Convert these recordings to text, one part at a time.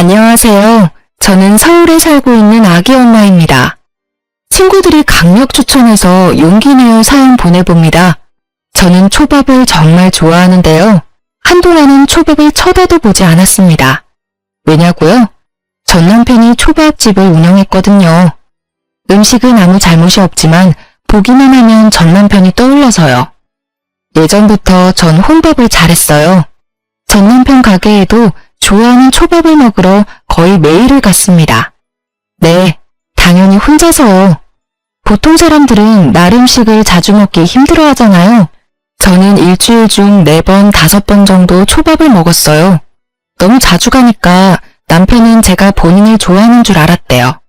안녕하세요. 저는 서울에 살고 있는 아기 엄마입니다. 친구들이 강력 추천해서 용기 내어 사연 보내봅니다. 저는 초밥을 정말 좋아하는데요. 한동안은 초밥을 쳐다도 보지 않았습니다. 왜냐고요? 전 남편이 초밥집을 운영했거든요. 음식은 아무 잘못이 없지만 보기만 하면 전 남편이 떠올라서요. 예전부터 전 혼밥을 잘했어요. 전 남편 가게에도 좋아하는 초밥을 먹으러 거의 매일을 갔습니다. 네, 당연히 혼자서요. 보통 사람들은 날 음식을 자주 먹기 힘들어 하잖아요. 저는 일주일 중 4번, 5번 정도 초밥을 먹었어요. 너무 자주 가니까 남편은 제가 본인을 좋아하는 줄 알았대요.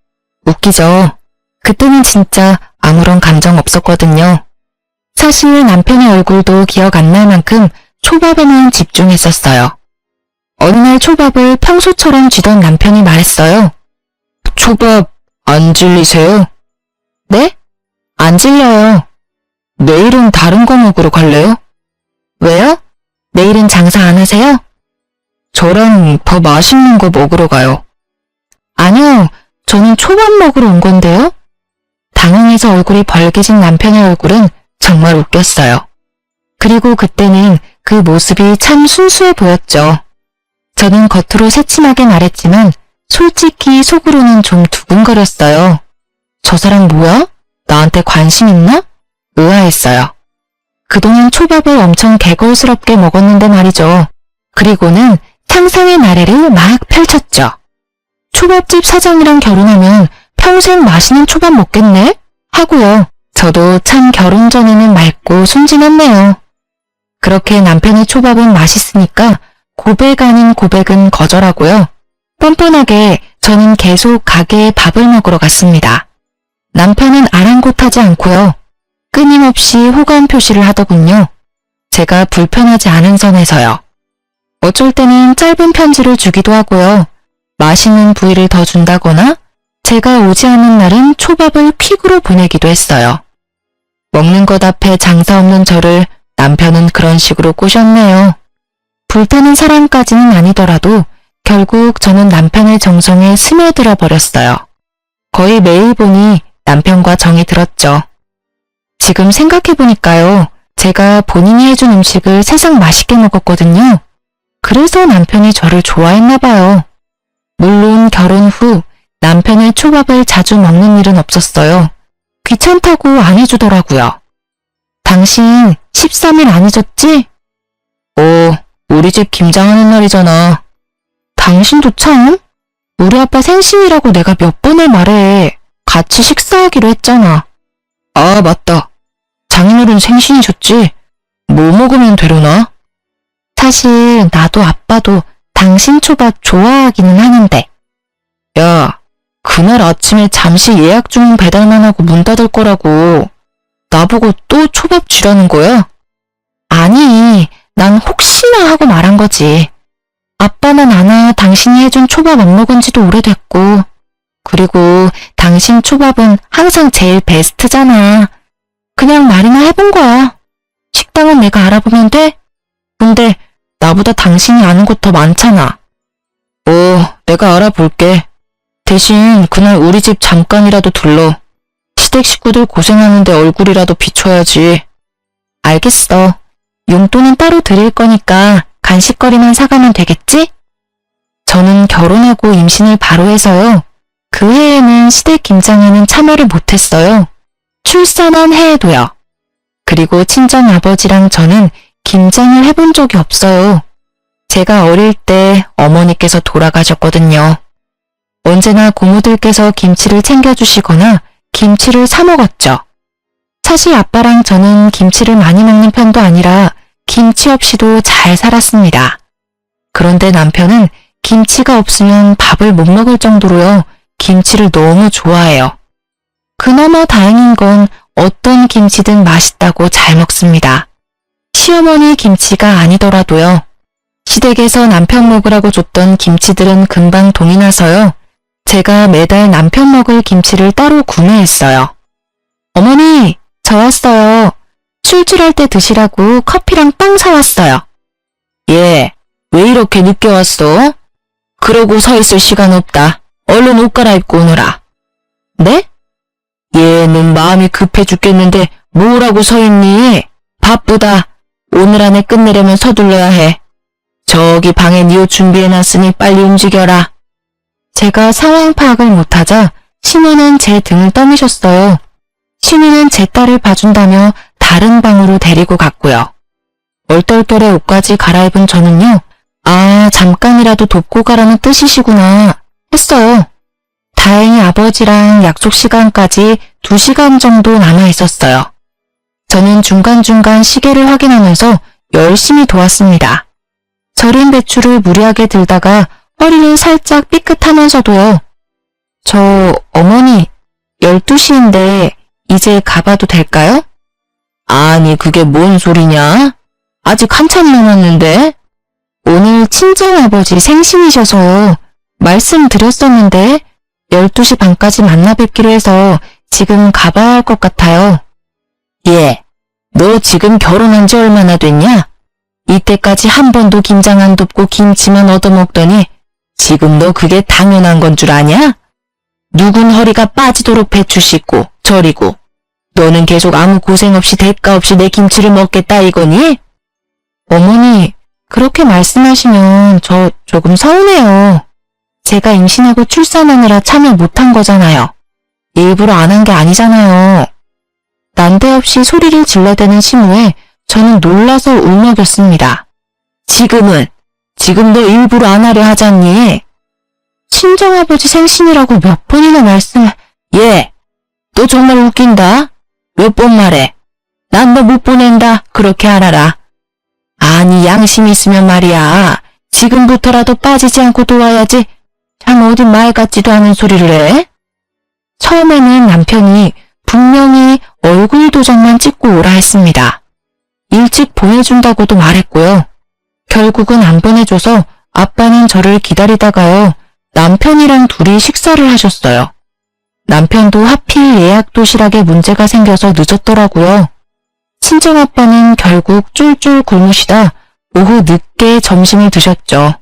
웃기죠? 그때는 진짜 아무런 감정 없었거든요. 사실 남편의 얼굴도 기억 안 날 만큼 초밥에만 집중했었어요. 어느 날 초밥을 평소처럼 쥐던 남편이 말했어요. 초밥 안 질리세요? 네? 안 질려요. 내일은 다른 거 먹으러 갈래요? 왜요? 내일은 장사 안 하세요? 저랑 더 맛있는 거 먹으러 가요. 아니요, 저는 초밥 먹으러 온 건데요. 당황해서 얼굴이 벌개진 남편의 얼굴은 정말 웃겼어요. 그리고 그때는 그 모습이 참 순수해 보였죠. 저는 겉으로 새침하게 말했지만 솔직히 속으로는 좀 두근거렸어요. 저 사람 뭐야? 나한테 관심 있나? 의아했어요. 그동안 초밥을 엄청 개걸스럽게 먹었는데 말이죠. 그리고는 상상의 나래를 막 펼쳤죠. 초밥집 사장이랑 결혼하면 평생 맛있는 초밥 먹겠네? 하고요. 저도 참 결혼 전에는 맑고 순진했네요. 그렇게 남편의 초밥은 맛있으니까 고백 아닌 고백은 거절하고요. 뻔뻔하게 저는 계속 가게에 밥을 먹으러 갔습니다. 남편은 아랑곳하지 않고요. 끊임없이 호감 표시를 하더군요. 제가 불편하지 않은 선에서요. 어쩔 때는 짧은 편지를 주기도 하고요. 맛있는 부위를 더 준다거나 제가 오지 않은 날은 초밥을 퀵으로 보내기도 했어요. 먹는 것 앞에 장사 없는 저를 남편은 그런 식으로 꼬셨네요. 불타는 사랑까지는 아니더라도 결국 저는 남편의 정성에 스며들어 버렸어요. 거의 매일 보니 남편과 정이 들었죠. 지금 생각해보니까요. 제가 본인이 해준 음식을 세상 맛있게 먹었거든요. 그래서 남편이 저를 좋아했나 봐요. 물론 결혼 후 남편의 초밥을 자주 먹는 일은 없었어요. 귀찮다고 안 해주더라고요. 당신 13일 안 잊었지? 우리 집 김장하는 날이잖아. 당신도 참. 우리 아빠 생신이라고 내가 몇 번을 말해. 같이 식사하기로 했잖아. 아, 맞다. 장인어른 생신이셨지? 뭐 먹으면 되려나? 사실 나도 아빠도 당신 초밥 좋아하기는 하는데. 야, 그날 아침에 잠시 예약 주문 배달만 하고 문 닫을 거라고. 나보고 또 초밥 쥐라는 거야? 아니, 난 혹시나 하고 말한 거지. 아빠는 아나 당신이 해준 초밥 안 먹은 지도 오래됐고, 그리고 당신 초밥은 항상 제일 베스트잖아. 그냥 말이나 해본 거야. 식당은 내가 알아보면 돼? 근데 나보다 당신이 아는 곳 더 많잖아. 내가 알아볼게. 대신 그날 우리 집 잠깐이라도 들러. 시댁 식구들 고생하는데 얼굴이라도 비춰야지. 알겠어. 용돈은 따로 드릴 거니까 간식거리만 사가면 되겠지? 저는 결혼하고 임신을 바로 해서요. 그 해에는 시댁 김장에는 참여를 못했어요. 출산한 해에도요. 그리고 친정 아버지랑 저는 김장을 해본 적이 없어요. 제가 어릴 때 어머니께서 돌아가셨거든요. 언제나 고모들께서 김치를 챙겨주시거나 김치를 사 먹었죠. 사실 아빠랑 저는 김치를 많이 먹는 편도 아니라 김치 없이도 잘 살았습니다. 그런데 남편은 김치가 없으면 밥을 못 먹을 정도로요. 김치를 너무 좋아해요. 그나마 다행인 건 어떤 김치든 맛있다고 잘 먹습니다. 시어머니 김치가 아니더라도요. 시댁에서 남편 먹으라고 줬던 김치들은 금방 동이 나서요. 제가 매달 남편 먹을 김치를 따로 구매했어요. 어머니, 저 왔어요. 출출할 때 드시라고 커피랑 빵 사왔어요. 예, 왜 이렇게 늦게 왔어? 그러고 서 있을 시간 없다. 얼른 옷 갈아입고 오너라. 네? 얘는 마음이 급해 죽겠는데 뭐라고 서 있니? 바쁘다. 오늘 안에 끝내려면 서둘러야 해. 저기 방에 네 옷 준비해놨으니 빨리 움직여라. 제가 상황 파악을 못하자 신우는 제 등을 떠미셨어요. 신우는 제 딸을 봐준다며 다른 방으로 데리고 갔고요. 얼떨결에 옷까지 갈아입은 저는요. 아, 잠깐이라도 돕고 가라는 뜻이시구나 했어요. 다행히 아버지랑 약속 시간까지 2시간 정도 남아 있었어요. 저는 중간중간 시계를 확인하면서 열심히 도왔습니다. 절인 배추를 무리하게 들다가 허리를 살짝 삐끗하면서도요. 저 어머니 12시인데 이제 가봐도 될까요? 아니 그게 뭔 소리냐? 아직 한참 남았는데? 오늘 친정아버지 생신이셔서 말씀드렸었는데 12시 반까지 만나 뵙기로 해서 지금 가봐야 할 것 같아요. 예, 너 지금 결혼한 지 얼마나 됐냐? 이때까지 한 번도 김장 안 돕고 김치만 얻어먹더니 지금 너 그게 당연한 건 줄 아냐? 누군 허리가 빠지도록 배추 씻고 절이고 너는 계속 아무 고생 없이 대가 없이 내 김치를 먹겠다 이거니? 어머니, 그렇게 말씀하시면 저 조금 서운해요. 제가 임신하고 출산하느라 참여 못한 거잖아요. 일부러 안 한 게 아니잖아요. 난데없이 소리를 질러대는 시무에 저는 놀라서 울먹였습니다. 지금 너 일부러 안 하려 하잖니? 친정아버지 생신이라고 몇 번이나 예, 너 정말 웃긴다. 몇 번 말해. 난 너 못 보낸다. 그렇게 알아라. 아니 양심 있으면 말이야. 지금부터라도 빠지지 않고 도와야지. 참 어디 말 같지도 않은 소리를 해? 처음에는 남편이 분명히 얼굴 도장만 찍고 오라 했습니다. 일찍 보내준다고도 말했고요. 결국은 안 보내줘서 아빠는 저를 기다리다가요. 남편이랑 둘이 식사를 하셨어요. 남편도 하필 예약 도시락에 문제가 생겨서 늦었더라고요. 친정아빠는 결국 쫄쫄 굶으시다 오후 늦게 점심을 드셨죠.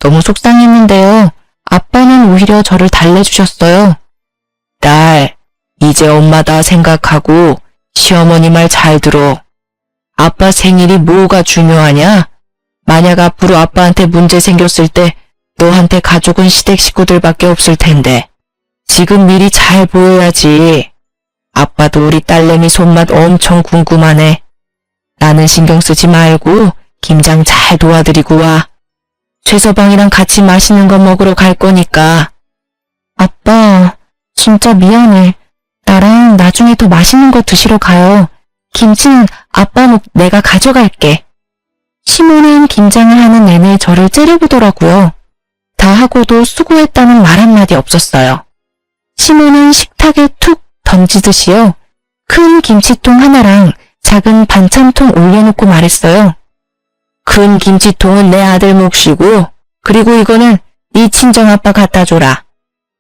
너무 속상했는데요. 아빠는 오히려 저를 달래주셨어요. 딸, 이제 엄마다 생각하고 시어머니 말 잘 들어. 아빠 생일이 뭐가 중요하냐? 만약 앞으로 아빠한테 문제 생겼을 때 너한테 가족은 시댁 식구들밖에 없을 텐데 지금 미리 잘 보여야지. 아빠도 우리 딸내미 손맛 엄청 궁금하네. 나는 신경 쓰지 말고 김장 잘 도와드리고 와. 최서방이랑 같이 맛있는 거 먹으러 갈 거니까. 아빠, 진짜 미안해. 나랑 나중에 더 맛있는 거 드시러 가요. 김치는 아빠 목 내가 가져갈게. 시모는 김장을 하는 내내 저를 째려보더라고요. 다 하고도 수고했다는 말 한마디 없었어요. 시모는 식탁에 툭 던지듯이요. 큰 김치통 하나랑 작은 반찬통 올려놓고 말했어요. 큰 김치통은 내 아들 몫이고 그리고 이거는 네 친정아빠 갖다 줘라.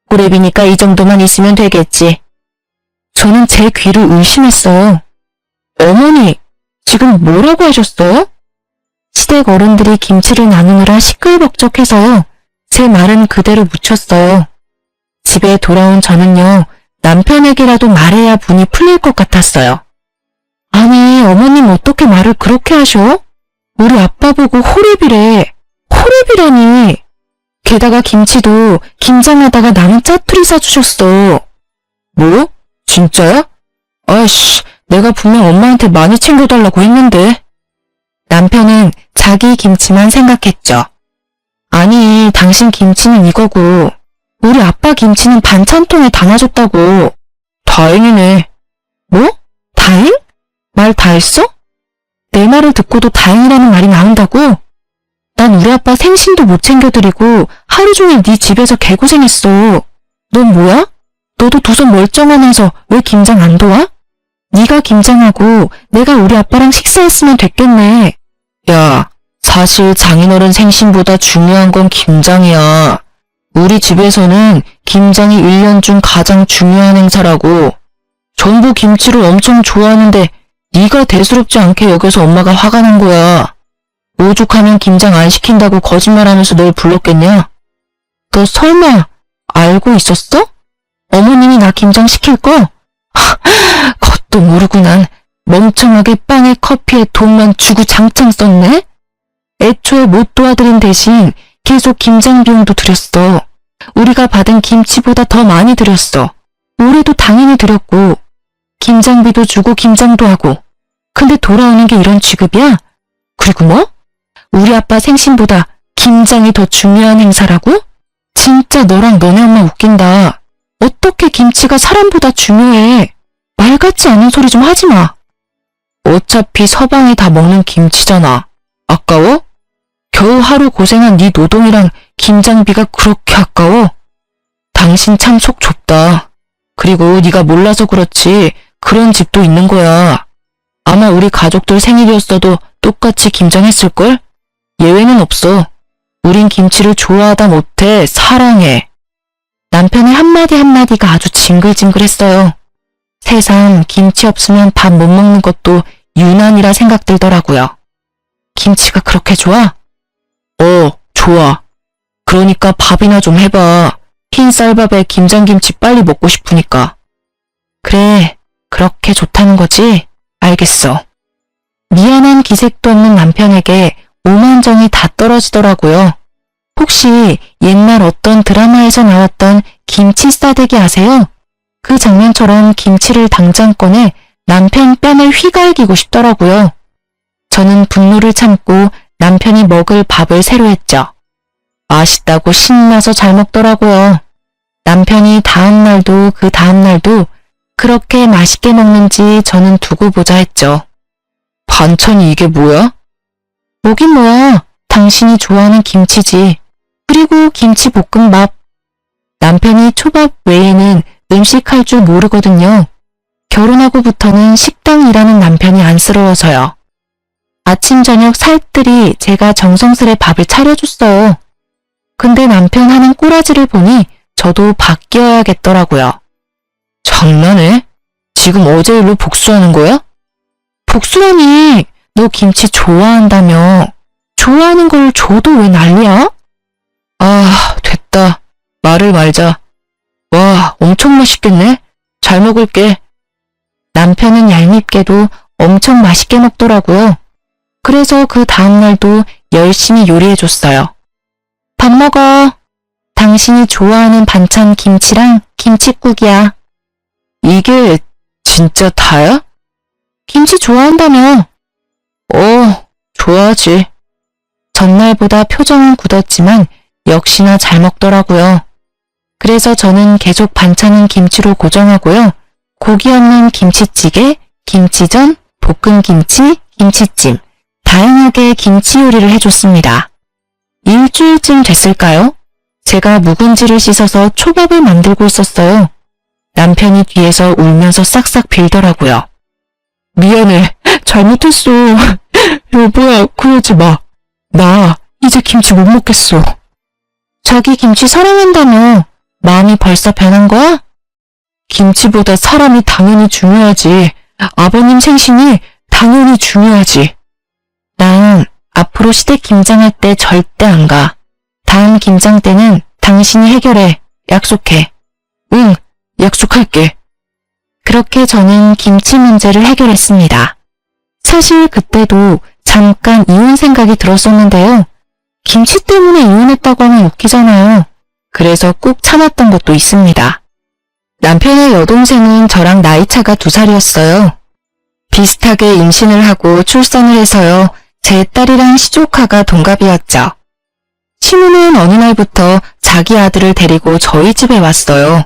꾸레비니까 이 정도만 있으면 되겠지. 저는 제 귀를 의심했어요. 어머니, 지금 뭐라고 하셨어요? 시댁 어른들이 김치를 나누느라 시끌벅적해서요. 제 말은 그대로 묻혔어요. 집에 돌아온 저는요. 남편에게라도 말해야 분이 풀릴 것 같았어요. 아니, 어머님 어떻게 말을 그렇게 하셔? 우리 아빠 보고 호랩이래. 호랩이라니. 게다가 김치도 김장하다가 남은 짜투리 사주셨어. 뭐? 진짜야? 아이씨, 내가 분명 엄마한테 많이 챙겨달라고 했는데. 남편은 자기 김치만 생각했죠. 아니, 당신 김치는 이거고 우리 아빠 김치는 반찬통에 담아줬다고. 다행이네. 뭐? 다행? 말 다 했어? 내 말을 듣고도 다행이라는 말이 나온다고? 난 우리 아빠 생신도 못 챙겨드리고 하루 종일 네 집에서 개고생했어. 넌 뭐야? 너도 두 손 멀쩡하면서 왜 김장 안 도와? 네가 김장하고 내가 우리 아빠랑 식사했으면 됐겠네. 야, 사실 장인어른 생신보다 중요한 건 김장이야. 우리 집에서는 김장이 1년 중 가장 중요한 행사라고. 전부 김치를 엄청 좋아하는데 네가 대수롭지 않게 여겨서 엄마가 화가 난 거야. 오죽하면 김장 안 시킨다고 거짓말하면서 널 불렀겠냐? 너 설마 알고 있었어? 어머님이 나 김장시킬 거? 그것도 모르고 난 멍청하게 빵에 커피에 돈만 주고 장창 썼네? 애초에 못 도와드린 대신 계속 김장 비용도 드렸어. 우리가 받은 김치보다 더 많이 드렸어. 올해도 당연히 드렸고 김장비도 주고 김장도 하고. 근데 돌아오는 게 이런 취급이야? 그리고 뭐? 우리 아빠 생신보다 김장이 더 중요한 행사라고? 진짜 너랑 너네 엄마 웃긴다. 어떻게 김치가 사람보다 중요해? 말 같지 않은 소리 좀 하지 마. 어차피 서방이 다 먹는 김치잖아. 아까워? 겨우 하루 고생한 네 노동이랑 김장비가 그렇게 아까워? 당신 참 속 좁다. 그리고 네가 몰라서 그렇지 그런 집도 있는 거야. 아마 우리 가족들 생일이었어도 똑같이 김장했을걸? 예외는 없어. 우린 김치를 좋아하다 못해 사랑해. 남편의 한마디 한마디가 아주 징글징글했어요. 세상 김치 없으면 밥 못 먹는 것도 유난이라 생각들더라고요. 김치가 그렇게 좋아? 좋아. 그러니까 밥이나 좀 해봐. 흰 쌀밥에 김장김치 빨리 먹고 싶으니까. 그래, 그렇게 좋다는 거지? 알겠어. 미안한 기색도 없는 남편에게 오만정이 다 떨어지더라고요. 혹시 옛날 어떤 드라마에서 나왔던 김치 싸대기 아세요? 그 장면처럼 김치를 당장 꺼내 남편 뺨을 휘갈기고 싶더라고요. 저는 분노를 참고 남편이 먹을 밥을 새로 했죠. 맛있다고 신나서 잘 먹더라고요. 남편이 다음날도 그 다음날도 그렇게 맛있게 먹는지 저는 두고 보자 했죠. 반찬이 이게 뭐야? 뭐긴 뭐야. 당신이 좋아하는 김치지. 그리고 김치볶음밥. 남편이 초밥 외에는 음식할 줄 모르거든요. 결혼하고부터는 식당 일하는 남편이 안쓰러워서요. 아침 저녁 살뜰히 제가 정성스레 밥을 차려줬어요. 근데 남편 하는 꼬라지를 보니 저도 바뀌어야겠더라고요. 장난해? 지금 어제 일로 복수하는 거야? 복수라니, 너 김치 좋아한다며. 좋아하는 걸 줘도 왜 난리야? 됐다. 말을 말자. 와, 엄청 맛있겠네. 잘 먹을게. 남편은 얄밉게도 엄청 맛있게 먹더라고요. 그래서 그 다음날도 열심히 요리해줬어요. 밥 먹어. 당신이 좋아하는 반찬 김치랑 김칫국이야. 이게 진짜 다야? 김치 좋아한다며. 좋아하지. 전날보다 표정은 굳었지만 역시나 잘 먹더라고요. 그래서 저는 계속 반찬은 김치로 고정하고요. 고기 없는 김치찌개, 김치전, 볶음김치, 김치찜, 다양하게 김치 요리를 해줬습니다. 일주일쯤 됐을까요? 제가 묵은지를 씻어서 초밥을 만들고 있었어요. 남편이 뒤에서 울면서 싹싹 빌더라고요. 미안해. 잘못했어. 여보야, 그러지 마. 나 이제 김치 못 먹겠어. 자기 김치 사랑한다며. 마음이 벌써 변한 거야? 김치보다 사람이 당연히 중요하지. 아버님 생신이 당연히 중요하지. 난 앞으로 시댁 김장할 때 절대 안 가. 다음 김장 때는 당신이 해결해. 약속해. 응, 약속할게. 그렇게 저는 김치 문제를 해결했습니다. 사실 그때도 잠깐 이혼 생각이 들었었는데요. 김치 때문에 이혼했다고 하면 웃기잖아요. 그래서 꾹 참았던 것도 있습니다. 남편의 여동생은 저랑 나이차가 2살이었어요. 비슷하게 임신을 하고 출산을 해서요. 제 딸이랑 시조카가 동갑이었죠. 시무는 어느 날부터 자기 아들을 데리고 저희 집에 왔어요.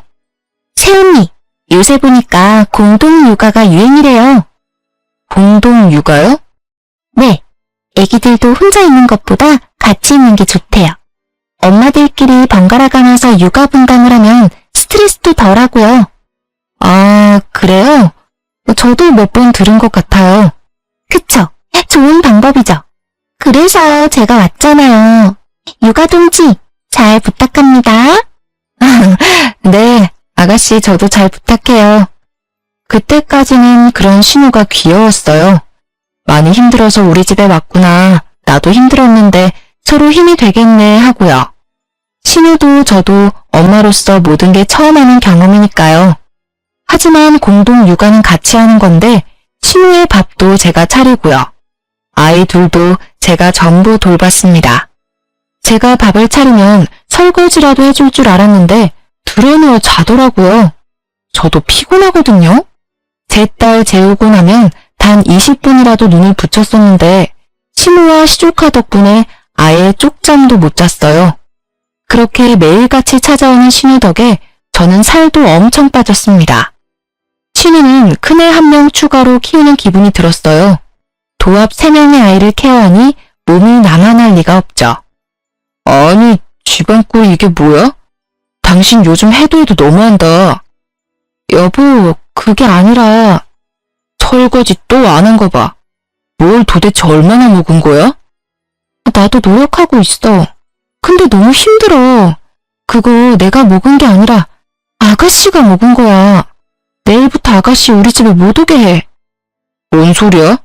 새언니, 요새 보니까 공동육아가 유행이래요. 공동육아요? 네, 애기들도 혼자 있는 것보다 같이 있는 게 좋대요. 엄마들끼리 번갈아 가면서 육아 분담을 하면 스트레스도 덜하고요. 아, 그래요? 저도 몇 번 들은 것 같아요. 그쵸? 좋은 방법이죠. 그래서 제가 왔잖아요. 육아동지, 잘 부탁합니다. 네, 아가씨 저도 잘 부탁해요. 그때까지는 그런 신호가 귀여웠어요. 많이 힘들어서 우리 집에 왔구나. 나도 힘들었는데 서로 힘이 되겠네 하고요. 신우도 저도 엄마로서 모든 게 처음 하는 경험이니까요. 하지만 공동 육아는 같이 하는 건데 신우의 밥도 제가 차리고요. 아이 둘도 제가 전부 돌봤습니다. 제가 밥을 차리면 설거지라도 해줄 줄 알았는데 드러누워 자더라고요. 저도 피곤하거든요. 제 딸 재우고 나면 단 20분이라도 눈을 붙였었는데 신우와 시조카 덕분에 아예 쪽잠도 못 잤어요. 그렇게 매일같이 찾아오는 신우 덕에 저는 살도 엄청 빠졌습니다. 신우는 큰애 1명 추가로 키우는 기분이 들었어요. 도합 3명의 아이를 케어하니 몸이 나만할 리가 없죠. 아니, 집안꼴 이게 뭐야? 당신 요즘 해도 너무한다. 여보, 그게 아니라 설거지 또 안 한 거 봐. 뭘 도대체 얼마나 먹은 거야? 나도 노력하고 있어. 근데 너무 힘들어. 그거 내가 먹은 게 아니라 아가씨가 먹은 거야. 내일부터 아가씨 우리 집에 못 오게 해. 뭔 소리야?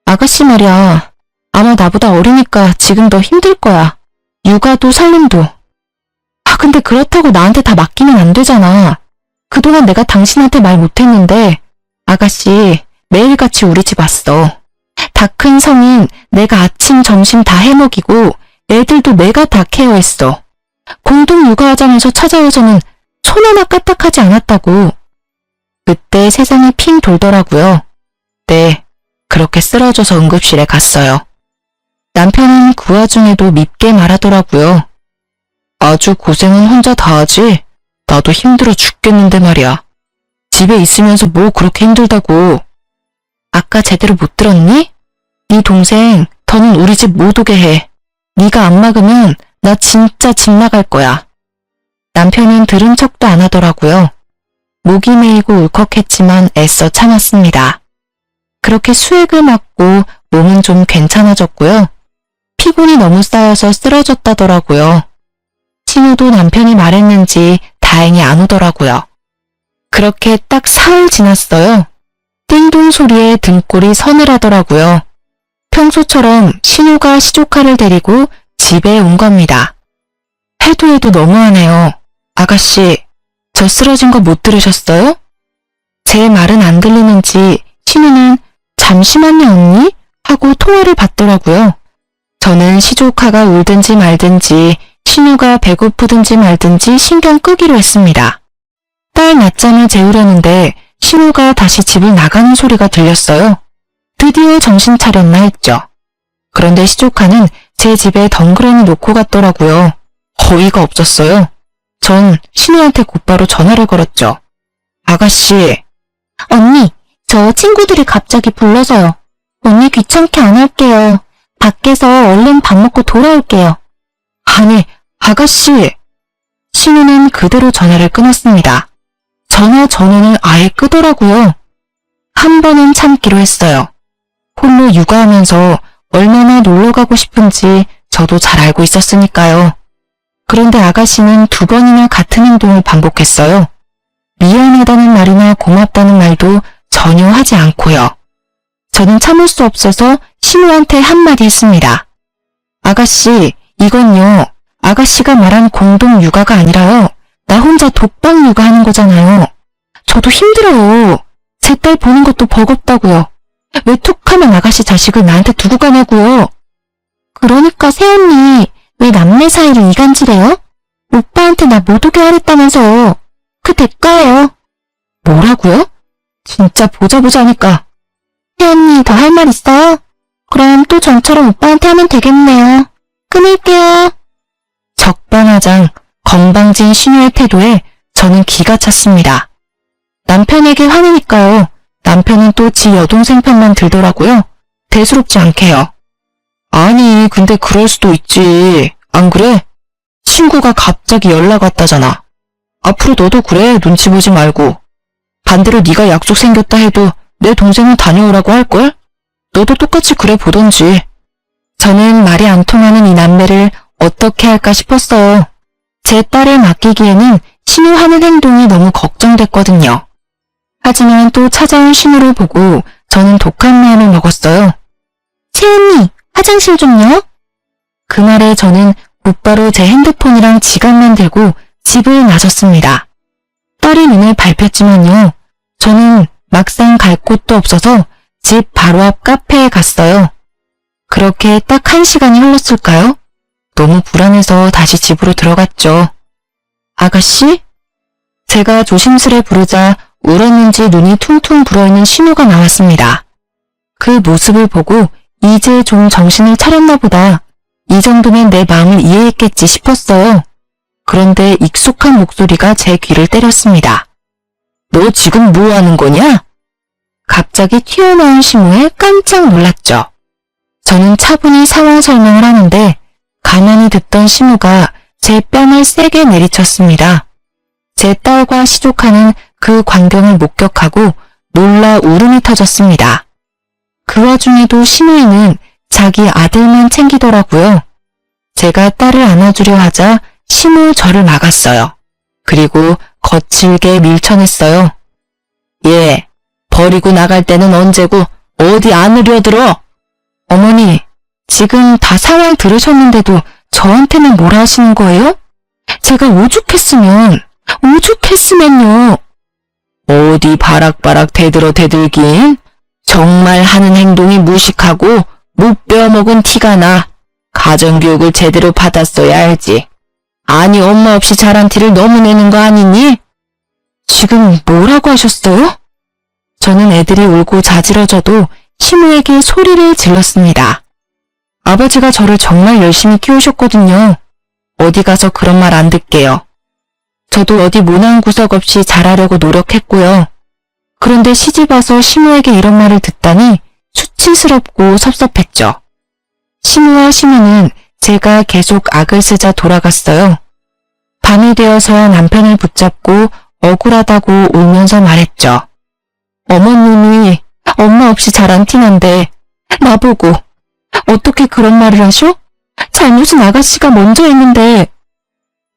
아가씨 말이야. 아마 나보다 어리니까 지금 더 힘들 거야. 육아도 살림도. 근데 그렇다고 나한테 다 맡기면 안 되잖아. 그동안 내가 당신한테 말 못했는데 아가씨 매일같이 우리 집 왔어. 다 큰 성인 내가 아침 점심 다 해먹이고 애들도 내가 다 케어했어. 공동 육아하자면서 찾아와서는 손 하나 까딱하지 않았다고. 그때 세상이 핑 돌더라고요. 네, 그렇게 쓰러져서 응급실에 갔어요. 남편은 그 와중에도 밉게 말하더라고요. 아주 고생은 혼자 다 하지? 나도 힘들어 죽겠는데 말이야. 집에 있으면서 뭐 그렇게 힘들다고. 아까 제대로 못 들었니? 네 동생 더는 우리 집 못 오게 해. 네가 안 막으면 나 진짜 집 나갈 거야. 남편은 들은 척도 안 하더라고요. 목이 메이고 울컥했지만 애써 참았습니다. 그렇게 수액을 맞고 몸은 좀 괜찮아졌고요. 피곤이 너무 쌓여서 쓰러졌다더라고요. 신우도 남편이 말했는지 다행히 안 오더라고요. 그렇게 딱 사흘 지났어요. 띵동 소리에 등골이 서늘하더라고요. 평소처럼 신우가 시조카를 데리고 집에 온 겁니다. 해도 너무하네요. 아가씨, 저 쓰러진 거 못 들으셨어요? 제 말은 안 들리는지 신우는 잠시만요 언니? 하고 통화를 받더라고요. 저는 시조카가 울든지 말든지 신우가 배고프든지 말든지 신경 끄기로 했습니다. 딸 낮잠을 재우려는데 신우가 다시 집을 나가는 소리가 들렸어요. 드디어 정신 차렸나 했죠. 그런데 시조카는 제 집에 덩그러니 놓고 갔더라고요. 어이가 없었어요. 전 신우한테 곧바로 전화를 걸었죠. 아가씨. 언니, 저 친구들이 갑자기 불러서요. 언니 귀찮게 안 할게요. 밖에서 얼른 밥 먹고 돌아올게요. 아니, 아가씨. 신우는 그대로 전화를 끊었습니다. 전화 전원을 아예 끄더라고요. 한 번은 참기로 했어요. 홀로 육아하면서 얼마나 놀러가고 싶은지 저도 잘 알고 있었으니까요. 그런데 아가씨는 2번이나 같은 행동을 반복했어요. 미안하다는 말이나 고맙다는 말도 전혀 하지 않고요. 저는 참을 수 없어서 신우한테 한마디 했습니다. 아가씨, 이건요. 아가씨가 말한 공동 육아가 아니라요. 나 혼자 독방 육아하는 거잖아요. 저도 힘들어요. 제 딸 보는 것도 버겁다고요. 왜 툭하면 아가씨 자식을 나한테 두고 가냐고요. 그러니까 새언니 왜 남매 사이를 이간질해요? 오빠한테 나 못 오게 하랬다면서. 그 대가예요. 뭐라고요? 진짜 보자 하니까. 새언니 더 할 말 있어요? 그럼 또 전처럼 오빠한테 하면 되겠네요. 끊을게요. 적반하장 건방진 신우의 태도에 저는 기가 찼습니다. 남편에게 화내니까요. 남편은 또 지 여동생 편만 들더라고요. 대수롭지 않게요. 아니, 근데 그럴 수도 있지. 안 그래? 친구가 갑자기 연락 왔다잖아. 앞으로 너도 그래, 눈치 보지 말고. 반대로 네가 약속 생겼다 해도 내 동생은 다녀오라고 할걸? 너도 똑같이 그래 보던지. 저는 말이 안 통하는 이 남매를 어떻게 할까 싶었어요. 제 딸을 맡기기에는 신우 하는 행동이 너무 걱정됐거든요. 하지만 또 찾아온 신우를 보고 저는 독한 마음을 먹었어요. 채은이, 화장실 좀요. 그 말에 저는 곧바로 제 핸드폰이랑 지갑만 들고 집을 나섰습니다. 딸이 눈을 밟혔지만요. 저는 막상 갈 곳도 없어서 집 바로 앞 카페에 갔어요. 그렇게 딱 1시간이 흘렀을까요? 너무 불안해서 다시 집으로 들어갔죠. 아가씨? 제가 조심스레 부르자 울었는지 눈이 퉁퉁 불어있는 신우가 나왔습니다. 그 모습을 보고 이제 좀 정신을 차렸나 보다. 이 정도면 내 마음을 이해했겠지 싶었어요. 그런데 익숙한 목소리가 제 귀를 때렸습니다. 너 지금 뭐 하는 거냐? 갑자기 튀어나온 신우에 깜짝 놀랐죠. 저는 차분히 상황 설명을 하는데 가만히 듣던 신우가 제 뺨을 세게 내리쳤습니다. 제 딸과 시족하는 그 광경을 목격하고 놀라 울음이 터졌습니다. 그 와중에도 신우이는 자기 아들만 챙기더라고요. 제가 딸을 안아주려 하자 신우 저를 막았어요. 그리고 거칠게 밀쳐냈어요. 얘, 버리고 나갈 때는 언제고 어디 안으려 들어? 어머니, 지금 다 상황 들으셨는데도 저한테는 뭐라 하시는 거예요? 제가 오죽했으면요. 어디 바락바락 대들긴? 정말 하는 행동이 무식하고 못 배워먹은 티가 나. 가정교육을 제대로 받았어야 알지. 아니 엄마 없이 자란 티를 너무 내는 거 아니니? 지금 뭐라고 하셨어요? 저는 애들이 울고 자지러져도 신우에게 소리를 질렀습니다. 아버지가 저를 정말 열심히 키우셨거든요. 어디 가서 그런 말 안 듣게요. 저도 어디 모난 구석 없이 잘하려고 노력했고요. 그런데 시집와서 신우에게 이런 말을 듣다니 수치스럽고 섭섭했죠. 신우와 신우는 제가 계속 악을 쓰자 돌아갔어요. 밤이 되어서야 남편을 붙잡고 억울하다고 울면서 말했죠. 어머님이 엄마 없이 자란 티난데 나보고 어떻게 그런 말을 하셔? 잘못은 아가씨가 먼저 했는데.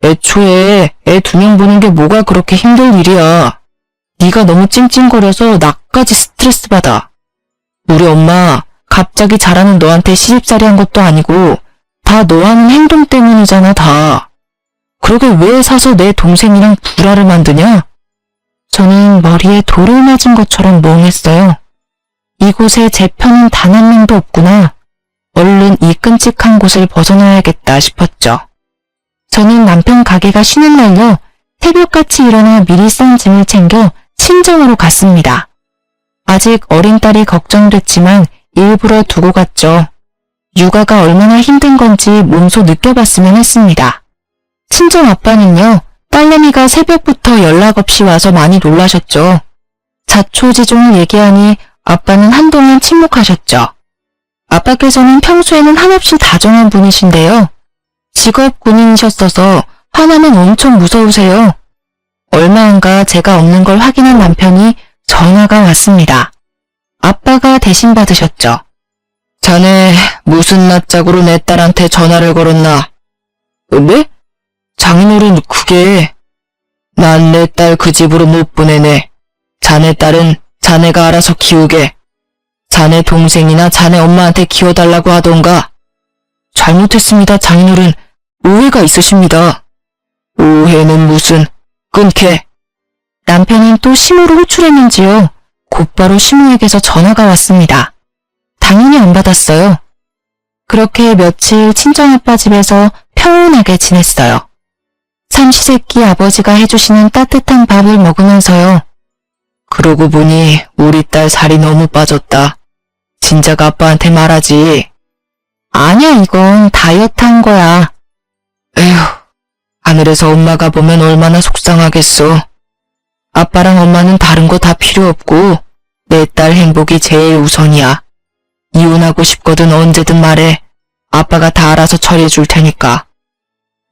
애초에 애 2명 보는 게 뭐가 그렇게 힘들 일이야. 네가 너무 찡찡거려서 나까지 스트레스 받아. 우리 엄마 갑자기 자라는 너한테 시집살이 한 것도 아니고 다 너 하는 행동 때문이잖아 다. 그러게 왜 사서 내 동생이랑 불화를 만드냐? 저는 머리에 돌을 맞은 것처럼 멍했어요. 이곳에 제 편은 단 한 명도 없구나. 얼른 이 끔찍한 곳을 벗어나야겠다 싶었죠. 저는 남편 가게가 쉬는 날요. 새벽같이 일어나 미리 싼 짐을 챙겨 친정으로 갔습니다. 아직 어린 딸이 걱정됐지만 일부러 두고 갔죠. 육아가 얼마나 힘든 건지 몸소 느껴봤으면 했습니다. 친정 아빠는요. 딸내미가 새벽부터 연락 없이 와서 많이 놀라셨죠. 자초지종을 얘기하니 아빠는 한동안 침묵하셨죠. 아빠께서는 평소에는 한없이 다정한 분이신데요. 직업 군인이셨어서 화나면 엄청 무서우세요. 얼마 안가 제가 없는 걸 확인한 남편이 전화가 왔습니다. 아빠가 대신 받으셨죠. 자네 무슨 낯짝으로 내 딸한테 전화를 걸었나? 네? 장인어른 그게... 난 내 딸 그 집으로 못 보내네. 자네 딸은 자네가 알아서 키우게. 자네 동생이나 자네 엄마한테 키워달라고 하던가. 잘못했습니다, 장인어른. 오해가 있으십니다. 오해는 무슨... 끊게. 남편은 또 신우를 호출했는지요. 곧바로 신우에게서 전화가 왔습니다. 당연히 안 받았어요. 그렇게 며칠 친정아빠 집에서 평온하게 지냈어요. 삼시세끼 아버지가 해주시는 따뜻한 밥을 먹으면서요. 그러고 보니 우리 딸 살이 너무 빠졌다. 진작 아빠한테 말하지. 아니야, 이건 다이어트 한 거야. 에휴, 하늘에서 엄마가 보면 얼마나 속상하겠어. 아빠랑 엄마는 다른 거 다 필요 없고 내 딸 행복이 제일 우선이야. 이혼하고 싶거든 언제든 말해. 아빠가 다 알아서 처리해 줄 테니까.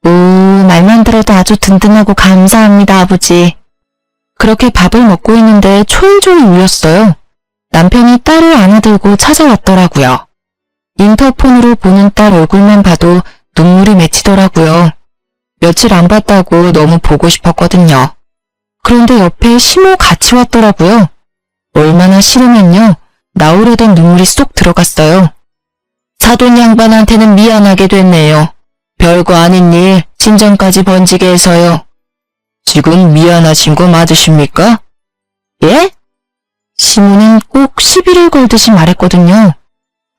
오, 말만 들어도 아주 든든하고 감사합니다, 아버지. 그렇게 밥을 먹고 있는데 초인종이 울렸어요. 남편이 딸을 안아들고 찾아왔더라고요. 인터폰으로 보는 딸 얼굴만 봐도 눈물이 맺히더라고요. 며칠 안 봤다고 너무 보고 싶었거든요. 그런데 옆에 시모 같이 왔더라고요. 얼마나 싫으면요. 나오려던 눈물이 쏙 들어갔어요. 사돈 양반한테는 미안하게 됐네요. 별거 아닌 일 친정까지 번지게 해서요. 지금 미안하신 거 맞으십니까? 예? 시모는 꼭 시비를 걸듯이 말했거든요.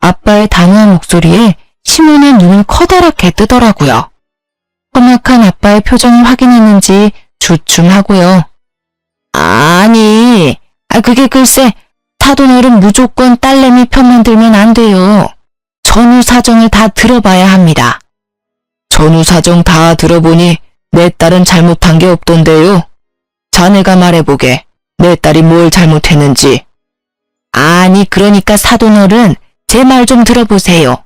아빠의 단호한 목소리에 시모는 눈을 커다랗게 뜨더라고요. 험악한 아빠의 표정을 확인했는지 주춤하고요. 아니, 그게 글쎄 사돈어른 무조건 딸내미 편만 들면 안 돼요. 전후 사정을 다 들어봐야 합니다. 전후 사정 다 들어보니 내 딸은 잘못한 게 없던데요. 자네가 말해보게. 내 딸이 뭘 잘못했는지. 아니 그러니까 사돈어른 제 말 좀 들어보세요.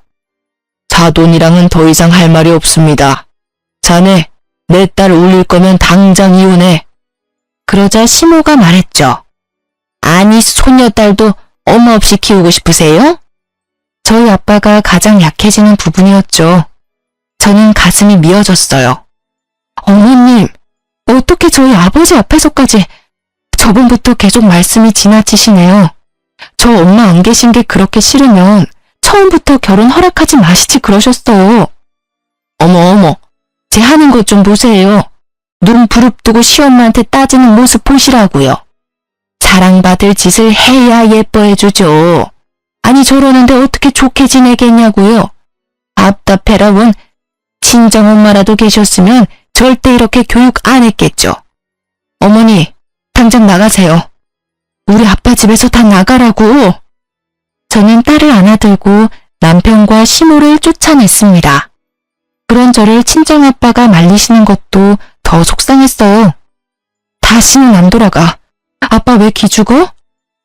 사돈이랑은 더 이상 할 말이 없습니다. 자네 내 딸 울릴 거면 당장 이혼해. 그러자 시모가 말했죠. 아니 손녀딸도 엄마 없이 키우고 싶으세요? 저희 아빠가 가장 약해지는 부분이었죠. 저는 가슴이 미어졌어요. 어머님, 어떻게 저희 아버지 앞에서까지 저번부터 계속 말씀이 지나치시네요. 저 엄마 안 계신 게 그렇게 싫으면 처음부터 결혼 허락하지 마시지 그러셨어요. 어머, 제 하는 것 좀 보세요. 눈 부릅뜨고 시엄마한테 따지는 모습 보시라고요. 자랑받을 짓을 해야 예뻐해주죠. 아니 저러는데 어떻게 좋게 지내겠냐고요. 답답해라 원. 친정엄마라도 계셨으면 절대 이렇게 교육 안 했겠죠. 어머니, 당장 나가세요. 우리 아빠 집에서 다 나가라고. 저는 딸을 안아들고 남편과 시모를 쫓아냈습니다. 그런 저를 친정아빠가 말리시는 것도 더 속상했어요. 다시는 안 돌아가. 아빠 왜 기죽어?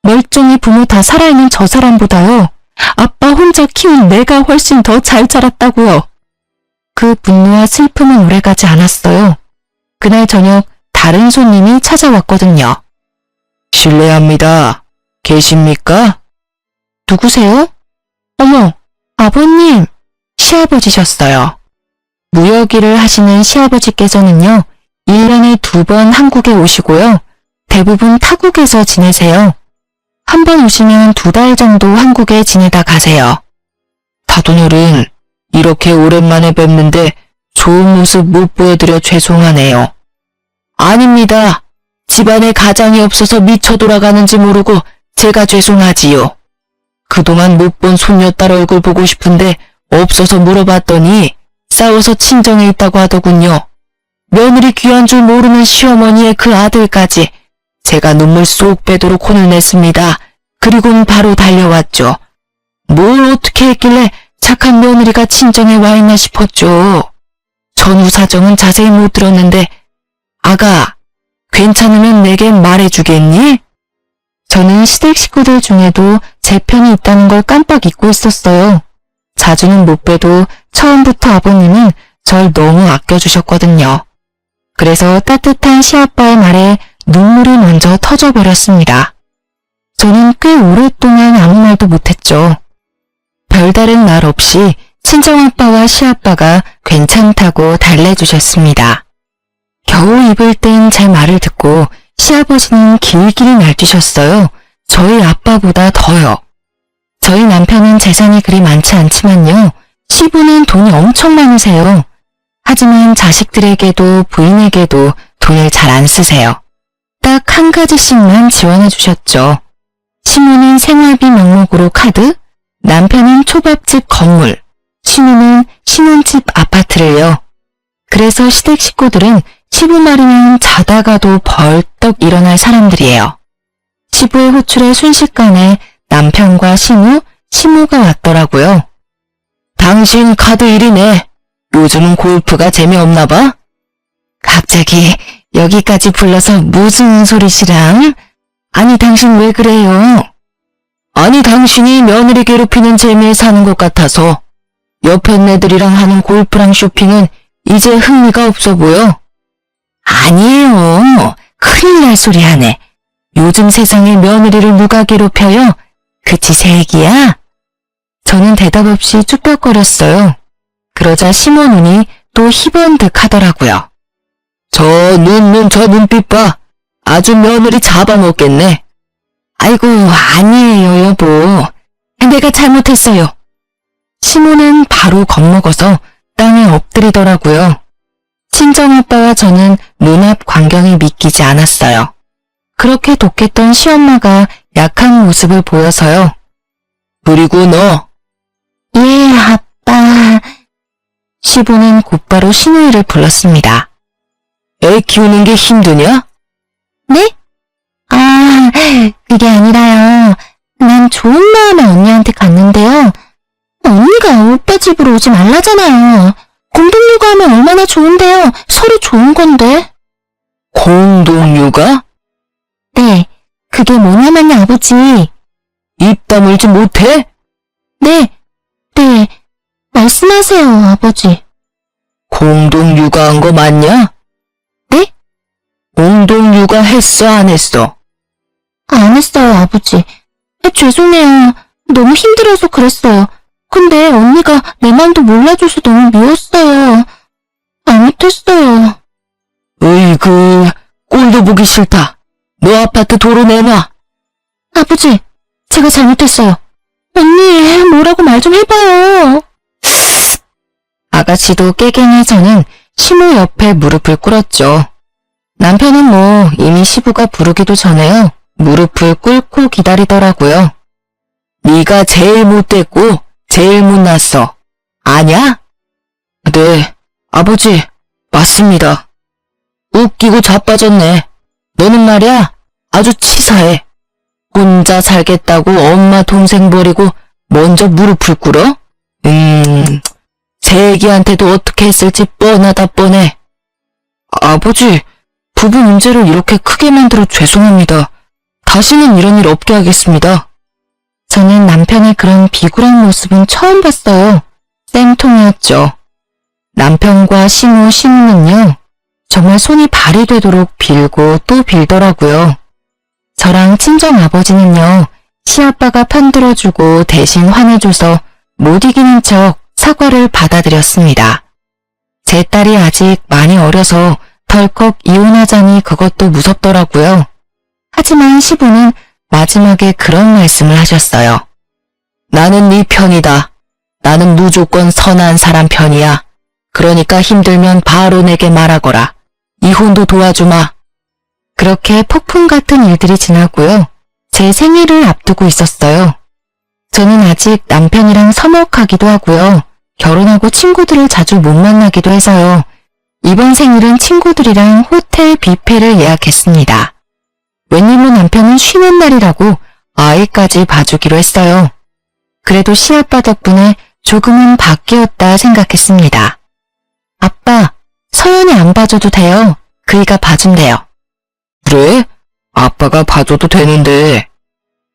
멀쩡히 부모 다 살아있는 저 사람보다요. 아빠 혼자 키운 내가 훨씬 더 잘 자랐다고요. 그 분노와 슬픔은 오래가지 않았어요. 그날 저녁 다른 손님이 찾아왔거든요. 실례합니다. 계십니까? 누구세요? 어머, 아버님, 시아버지셨어요. 무역일을 하시는 시아버지께서는요, 1년에 2번 한국에 오시고요. 대부분 타국에서 지내세요. 한 번 오시면 2달 정도 한국에 지내다 가세요. 사돈어른, 이렇게 오랜만에 뵙는데 좋은 모습 못 보여드려 죄송하네요. 아닙니다. 집안에 가장이 없어서 미쳐 돌아가는지 모르고 제가 죄송하지요. 그동안 못 본 손녀딸 얼굴 보고 싶은데 없어서 물어봤더니 싸워서 친정에 있다고 하더군요. 며느리 귀한 줄 모르는 시어머니의 그 아들까지 제가 눈물 쏙 빼도록 혼을 냈습니다. 그리고는 바로 달려왔죠. 뭘 어떻게 했길래 착한 며느리가 친정에 와 있나 싶었죠. 전후 사정은 자세히 못 들었는데 아가, 괜찮으면 내게 말해주겠니? 저는 시댁 식구들 중에도 제 편이 있다는 걸 깜빡 잊고 있었어요. 자주는 못 뵈도 처음부터 아버님은 절 너무 아껴주셨거든요. 그래서 따뜻한 시아빠의 말에 눈물이 먼저 터져버렸습니다. 저는 꽤 오랫동안 아무 말도 못했죠. 별다른 말 없이 친정아빠와 시아빠가 괜찮다고 달래주셨습니다. 겨우 입을 땐 제 말을 듣고 시아버지는 길길이 날뛰셨어요. 저희 아빠보다 더요. 저희 남편은 재산이 그리 많지 않지만요. 시부는 돈이 엄청 많으세요. 하지만 자식들에게도 부인에게도 돈을 잘 안 쓰세요. 딱 한 가지씩만 지원해 주셨죠. 시모는 생활비 명목으로 카드, 남편은 초밥집 건물, 시누는 신혼집 아파트를요. 그래서 시댁 식구들은 시부 말이면 자다가도 벌떡 일어날 사람들이에요. 시부의 호출에 순식간에 남편과 시누, 시모가 왔더라고요. 당신 카드 일이네. 요즘은 골프가 재미없나 봐? 갑자기 여기까지 불러서 무슨 소리시랑? 아니 당신 왜 그래요? 아니 당신이 며느리 괴롭히는 재미에 사는 것 같아서 옆에 애들이랑 하는 골프랑 쇼핑은 이제 흥미가 없어 보여. 아니에요. 큰일 날 소리 하네. 요즘 세상에 며느리를 누가 괴롭혀요? 그치 새 얘기야? 저는 대답 없이 쭈뼛거렸어요. 그러자 시모 눈이 또 희번득 하더라고요. 저 눈빛 봐. 아주 며느리 잡아먹겠네. 아이고 아니에요 여보. 내가 잘못했어요. 시모는 바로 겁먹어서 땅에 엎드리더라고요. 친정아빠와 저는 눈앞 광경이 믿기지 않았어요. 그렇게 독했던 시엄마가 약한 모습을 보여서요. 그리고 너. 예, 아빠. 시부는 곧바로 시누이를 불렀습니다. 애 키우는 게 힘드냐? 네? 아, 그게 아니라요. 난 좋은 마음에 언니한테 갔는데요. 언니가 오빠 집으로 오지 말라잖아요. 공동육아하면 얼마나 좋은데요. 서로 좋은 건데. 공동육아? 네, 그게 뭐냐면요, 아버지. 입 다물지 못해? 네, 말씀하세요, 아버지. 공동육아한 거 맞냐? 네? 공동육아 했어, 안 했어? 안 했어요, 아버지. 죄송해요. 너무 힘들어서 그랬어요. 근데 언니가 내 맘도 몰라줘서 너무 미웠어요. 잘못했어요. 으이그, 꼴도 보기 싫다. 너 아파트 도로 내놔. 아버지, 제가 잘못했어요. 언니, 뭐라고 말 좀 해봐요. 아가씨도 깨갱해 저는 시모 옆에 무릎을 꿇었죠. 남편은 뭐 이미 시부가 부르기도 전에요. 무릎을 꿇고 기다리더라고요. 네가 제일 못됐고 제일 못났어. 아냐? 네, 아버지, 맞습니다. 웃기고 자빠졌네. 너는 말이야, 아주 치사해. 혼자 살겠다고 엄마 동생 버리고 먼저 무릎을 꿇어? 제 애기한테도 어떻게 했을지 뻔하다 뻔해. 아버지, 부부 문제를 이렇게 크게 만들어 죄송합니다. 다시는 이런 일 없게 하겠습니다. 저는 남편의 그런 비굴한 모습은 처음 봤어요. 쌤통이었죠. 남편과 시누는요, 정말 손이 발이 되도록 빌고 또 빌더라고요. 저랑 친정아버지는요, 시아빠가 편들어주고 대신 화내줘서 못 이기는 척 사과를 받아들였습니다. 제 딸이 아직 많이 어려서 덜컥 이혼하자니 그것도 무섭더라고요. 하지만 시부는 마지막에 그런 말씀을 하셨어요. 나는 네 편이다. 나는 무조건 선한 사람 편이야. 그러니까 힘들면 바로 내게 말하거라. 이혼도 도와주마. 그렇게 폭풍 같은 일들이 지나고요. 제 생일을 앞두고 있었어요. 저는 아직 남편이랑 서먹하기도 하고요. 결혼하고 친구들을 자주 못 만나기도 해서요. 이번 생일은 친구들이랑 호텔 뷔페를 예약했습니다. 웬일로 남편은 쉬는 날이라고 아이까지 봐주기로 했어요. 그래도 시아빠 덕분에 조금은 바뀌었다 생각했습니다. 아빠, 서연이 안 봐줘도 돼요. 그이가 봐준대요. 그래? 아빠가 봐줘도 되는데.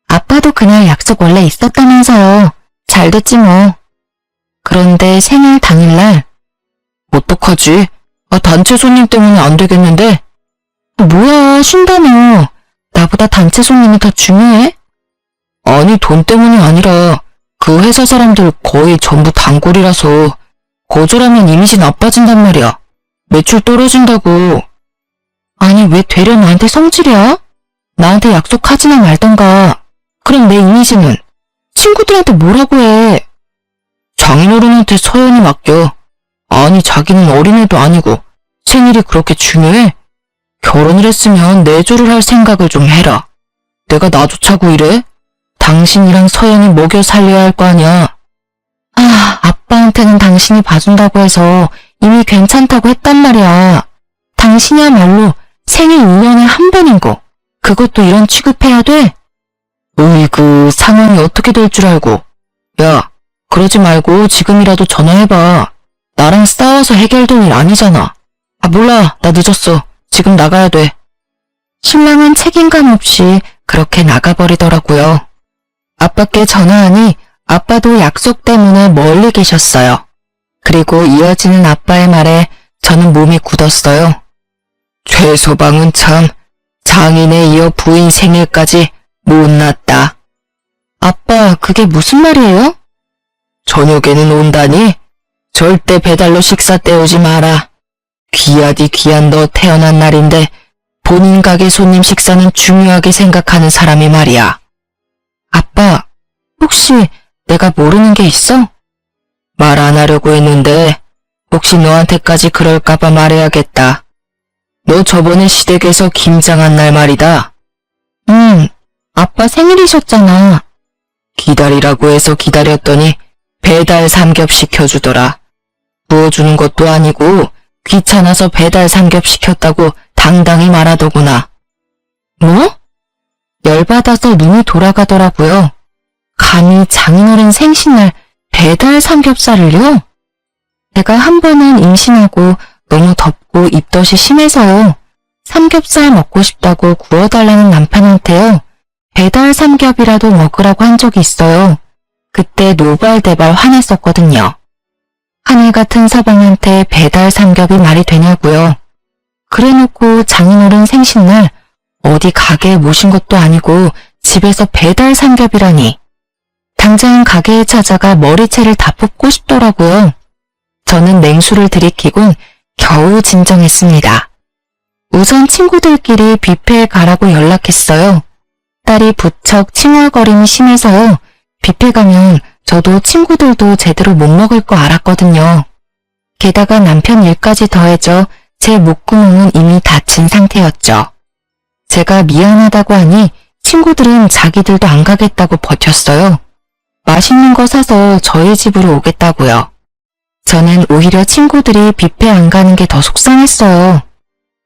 아빠도 그날 약속 원래 있었다면서요. 잘 됐지 뭐. 그런데 생일 당일날 어떡하지? 단체 손님 때문에 안 되겠는데? 뭐야, 쉰다며. 나보다 단체 손님이 더 중요해? 아니, 돈 때문이 아니라 그 회사 사람들 거의 전부 단골이라서 거절하면 이미지 나빠진단 말이야. 매출 떨어진다고. 아니, 왜 되려 나한테 성질이야? 나한테 약속하지나 말던가. 그럼 내 이미지는? 친구들한테 뭐라고 해? 장인어른한테 서연이 맡겨. 아니, 자기는 어린애도 아니고 생일이 그렇게 중요해? 결혼을 했으면 내조를 할 생각을 좀 해라. 내가 나조차고 이래? 당신이랑 서연이 먹여 살려야 할 거 아니야. 아빠한테는 당신이 봐준다고 해서 이미 괜찮다고 했단 말이야. 당신이야말로 생일 2년에 한 번인 거. 그것도 이런 취급해야 돼? 으이그, 상황이 어떻게 될 줄 알고. 야, 그러지 말고 지금이라도 전화해봐. 나랑 싸워서 해결될 일 아니잖아. 몰라, 나 늦었어. 지금 나가야 돼. 신랑은 책임감 없이 그렇게 나가버리더라고요. 아빠께 전화하니 아빠도 약속 때문에 멀리 계셨어요. 그리고 이어지는 아빠의 말에 저는 몸이 굳었어요. 최소방은 참 장인에 이어 부인 생일까지 못났다. 아빠, 그게 무슨 말이에요? 저녁에는 온다니? 절대 배달로 식사 때우지 마라. 귀하디 귀한 너 태어난 날인데 본인 가게 손님 식사는 중요하게 생각하는 사람이 말이야. 아빠, 혹시 내가 모르는 게 있어? 말 안 하려고 했는데 혹시 너한테까지 그럴까봐 말해야겠다. 너 저번에 시댁에서 김장한 날 말이다. 아빠 생일이셨잖아. 기다리라고 해서 기다렸더니 배달 삼겹 시켜주더라. 구워주는 것도 아니고 귀찮아서 배달 삼겹 시켰다고 당당히 말하더구나. 뭐? 열받아서 눈이 돌아가더라고요. 감히 장인어른 생신날 배달 삼겹살을요? 제가 한 번은 임신하고 너무 덥고 입덧이 심해서요. 삼겹살 먹고 싶다고 구워달라는 남편한테요. 배달 삼겹이라도 먹으라고 한 적이 있어요. 그때 노발대발 화냈었거든요. 하늘 같은 서방한테 배달 삼겹이 말이 되냐고요. 그래놓고 장인어른 생신날 어디 가게에 모신 것도 아니고 집에서 배달 삼겹이라니. 당장 가게에 찾아가 머리채를 다 뽑고 싶더라고요. 저는 냉수를 들이키곤 겨우 진정했습니다. 우선 친구들끼리 뷔페에 가라고 연락했어요. 딸이 부쩍 칭얼거림이 심해서요. 뷔페 가면 저도 친구들도 제대로 못 먹을 거 알았거든요. 게다가 남편 일까지 더해져 제 목구멍은 이미 다친 상태였죠. 제가 미안하다고 하니 친구들은 자기들도 안 가겠다고 버텼어요. 맛있는 거 사서 저희 집으로 오겠다고요. 저는 오히려 친구들이 뷔페 안 가는 게 더 속상했어요.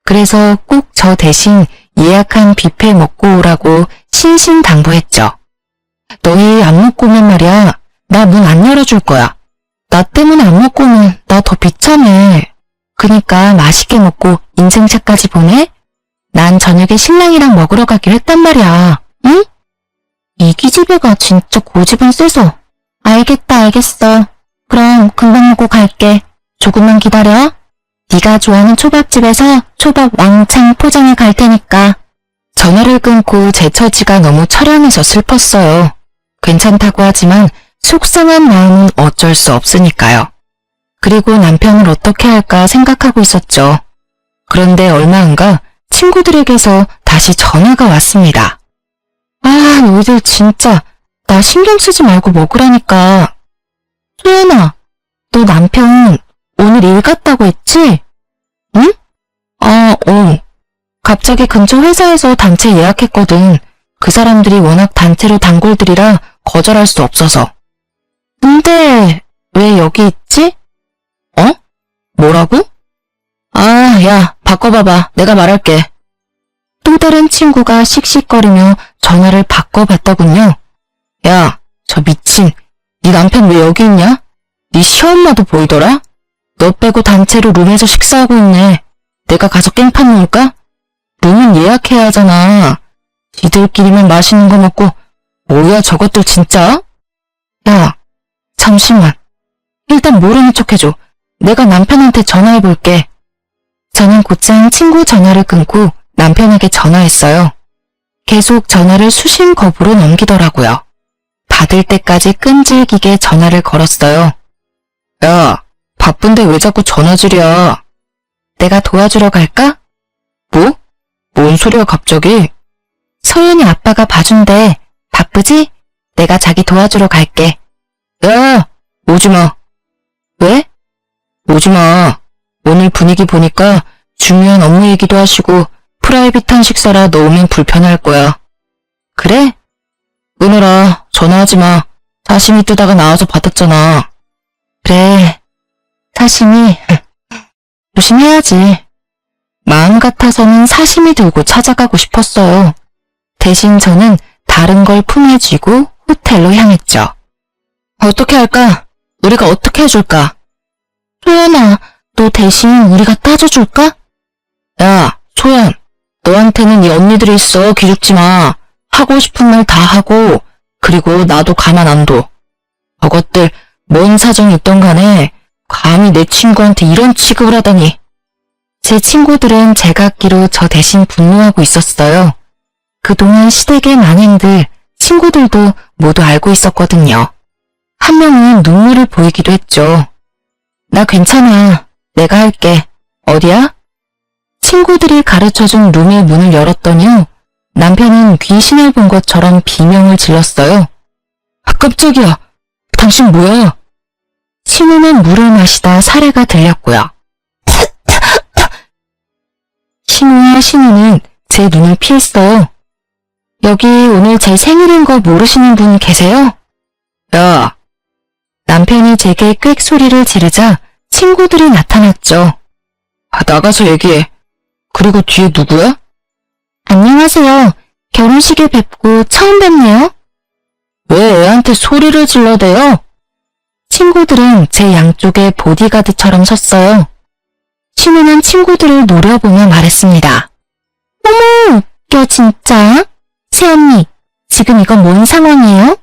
그래서 꼭 저 대신 예약한 뷔페 먹고 오라고 신신당부했죠. 너희 안 먹고 오면 말이야, 나 문 안 열어줄 거야. 나 때문에 안 먹고 오면 나 더 비참해. 그니까 맛있게 먹고 인증샷까지 보내? 난 저녁에 신랑이랑 먹으러 가기로 했단 말이야. 응? 이 기집애가 진짜 고집은 세서. 알겠어. 그럼 금방 먹고 갈게. 조금만 기다려. 네가 좋아하는 초밥집에서 초밥 왕창 포장해 갈 테니까. 전화를 끊고 제 처지가 너무 처량해서 슬펐어요. 괜찮다고 하지만 속상한 마음은 어쩔 수 없으니까요. 그리고 남편을 어떻게 할까 생각하고 있었죠. 그런데 얼마 안가 친구들에게서 다시 전화가 왔습니다. 아, 너희들 진짜 나 신경 쓰지 말고 먹으라니까. 소연아, 너 남편 오늘 일 갔다고 했지? 응? 갑자기 근처 회사에서 단체 예약했거든. 그 사람들이 워낙 단체로 단골들이라 거절할 수 없어서. 근데 왜 여기 있지? 뭐라고? 야, 바꿔봐봐. 내가 말할게. 또 다른 친구가 씩씩거리며 전화를 바꿔봤더군요. 야, 저 미친. 네 남편 왜 여기 있냐? 네 시엄마도 보이더라? 너 빼고 단체로 룸에서 식사하고 있네. 내가 가서 깽판 놓을까? 룸은 예약해야 하잖아. 지들끼리만 맛있는 거 먹고 뭐야 저것들 진짜? 야, 잠시만. 일단 모르는 척 해줘. 내가 남편한테 전화해볼게. 저는 곧장 친구 전화를 끊고 남편에게 전화했어요. 계속 전화를 수신 거부로 넘기더라고요. 받을 때까지 끈질기게 전화를 걸었어요. 야, 바쁜데 왜 자꾸 전화질이야? 내가 도와주러 갈까? 뭐? 뭔 소리야 갑자기? 소연이 아빠가 봐준대. 바쁘지? 내가 자기 도와주러 갈게. 야, 오지마. 왜? 오지마. 오늘 분위기 보니까 중요한 업무 얘기도 하시고 프라이빗한 식사라 너 오면 불편할 거야. 그래? 은혜라, 전화하지마. 사심이 뜨다가 나와서 받았잖아. 그래, 사심이 조심해야지. 마음 같아서는 사심이 들고 찾아가고 싶었어요. 대신 저는 다른 걸 품에 쥐고 호텔로 향했죠. 어떻게 할까? 우리가 어떻게 해줄까? 소연아, 너 대신 우리가 따져줄까? 야, 소연, 너한테는 이 언니들이 있어. 기죽지 마. 하고 싶은 말 다 하고, 그리고 나도 가만 안 둬. 저것들 뭔 사정이 있던 간에 감히 내 친구한테 이런 취급을 하다니. 제 친구들은 제각기로 저 대신 분노하고 있었어요. 그동안 시댁의 만행들, 친구들도 모두 알고 있었거든요. 한 명은 눈물을 보이기도 했죠. 나 괜찮아. 내가 할게. 어디야? 친구들이 가르쳐준 룸의 문을 열었더니요. 남편은 귀신을 본 것처럼 비명을 질렀어요. 아, 깜짝이야. 당신 뭐야? 신우는 물을 마시다 사례가 들렸고요. 신우와 신우는 제 눈을 피했어요. 여기 오늘 제 생일인 거 모르시는 분 계세요? 야! 남편이 제게 꽥 소리를 지르자 친구들이 나타났죠. 나가서 얘기해. 그리고 뒤에 누구야? 안녕하세요. 결혼식에 뵙고 처음 뵙네요. 왜 애한테 소리를 질러대요? 친구들은 제 양쪽에 보디가드처럼 섰어요. 신우는 친구들을 노려보며 말했습니다. 어머, 웃겨 진짜. 새언니, 지금 이건 뭔 상황이에요?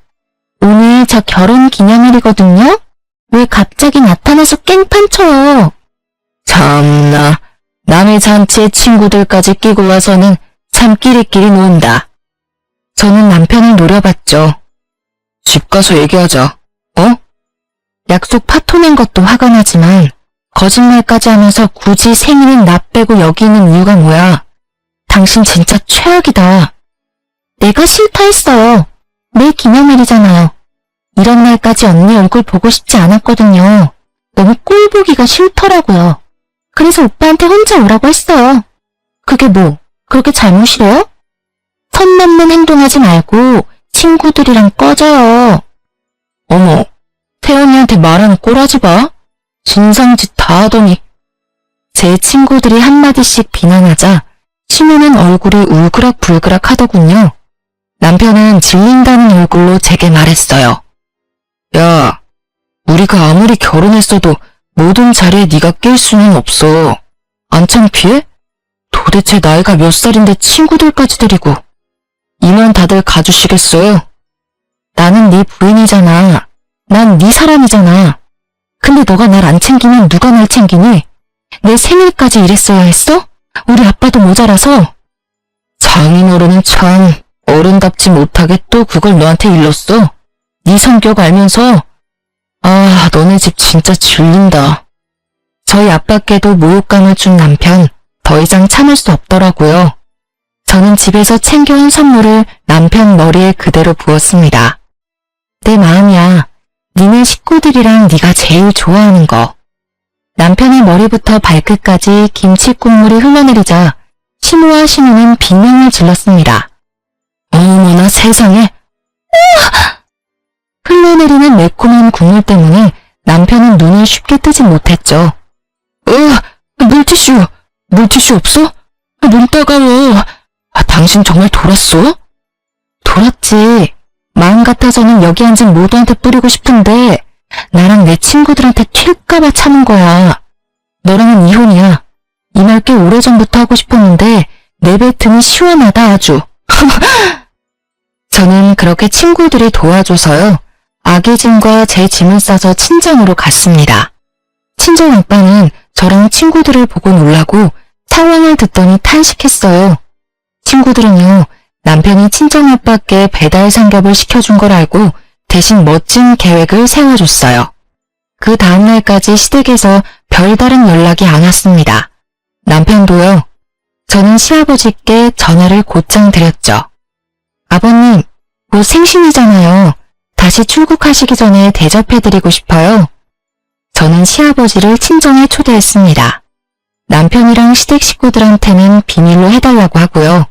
오늘 저 결혼 기념일이거든요? 왜 갑자기 나타나서 깽판 쳐요? 참나, 남의 잔치에 친구들까지 끼고 와서는 참 끼리끼리 논다. 저는 남편을 노려봤죠. 집 가서 얘기하자. 어? 약속 파토 낸 것도 화가 나지만 거짓말까지 하면서 굳이 생일은 나 빼고 여기 있는 이유가 뭐야? 당신 진짜 최악이다. 내가 싫다 했어요. 내 기념일이잖아요. 이런 날까지 언니 얼굴 보고 싶지 않았거든요. 너무 꼴 보기가 싫더라고요. 그래서 오빠한테 혼자 오라고 했어요. 그게 뭐, 그렇게 잘못이래요? 선 넘는 행동하지 말고 친구들이랑 꺼져요. 어머, 태연이한테 말하는 꼴하지 마. 진상짓 다 하더니. 제 친구들이 한마디씩 비난하자 신우는 얼굴이 울그락불그락 하더군요. 남편은 질린다는 얼굴로 제게 말했어요. 야, 우리가 아무리 결혼했어도 모든 자리에 네가 낄 수는 없어. 안 창피해? 도대체 나이가 몇 살인데 친구들까지 데리고. 이만 다들 가주시겠어요? 나는 네 부인이잖아. 난 네 사람이잖아. 근데 너가 날 안 챙기면 누가 날 챙기니? 내 생일까지 이랬어야 했어? 우리 아빠도 모자라서. 장인어른은 참 어른답지 못하게 또 그걸 너한테 일렀어. 네 성격 알면서. 아, 너네 집 진짜 질린다. 저희 아빠께도 모욕감을 준 남편, 더 이상 참을 수 없더라고요. 저는 집에서 챙겨온 선물을 남편 머리에 그대로 부었습니다. 내 마음이야. 니네 식구들이랑 네가 제일 좋아하는 거. 남편의 머리부터 발끝까지 김치 국물이 흘러내리자 신우와 신우는 비명을 질렀습니다. 어머나 세상에. 흘러내리는 매콤한 국물 때문에 남편은 눈을 쉽게 뜨지 못했죠. 물티슈 없어? 눈 따가워. 당신 정말 돌았어? 돌았지. 마음 같아서는 여기 앉은 모두한테 뿌리고 싶은데 나랑 내 친구들한테 튈까봐 참은 거야. 너랑은 이혼이야. 이 말 꽤 오래전부터 하고 싶었는데 내뱉으니 시원하다 아주. 저는 그렇게 친구들이 도와줘서요. 아기 짐과 제 짐을 싸서 친정으로 갔습니다. 친정 오빠는 저랑 친구들을 보고 놀라고 상황을 듣더니 탄식했어요. 친구들은요, 남편이 친정 오빠께 배달 삼겹을 시켜준 걸 알고 대신 멋진 계획을 세워줬어요. 그 다음날까지 시댁에서 별다른 연락이 안 왔습니다. 남편도요. 저는 시아버지께 전화를 곧장 드렸죠. 아버님, 곧 생신이잖아요. 다시 출국하시기 전에 대접해드리고 싶어요. 저는 시아버지를 친정에 초대했습니다. 남편이랑 시댁 식구들한테는 비밀로 해달라고 하고요.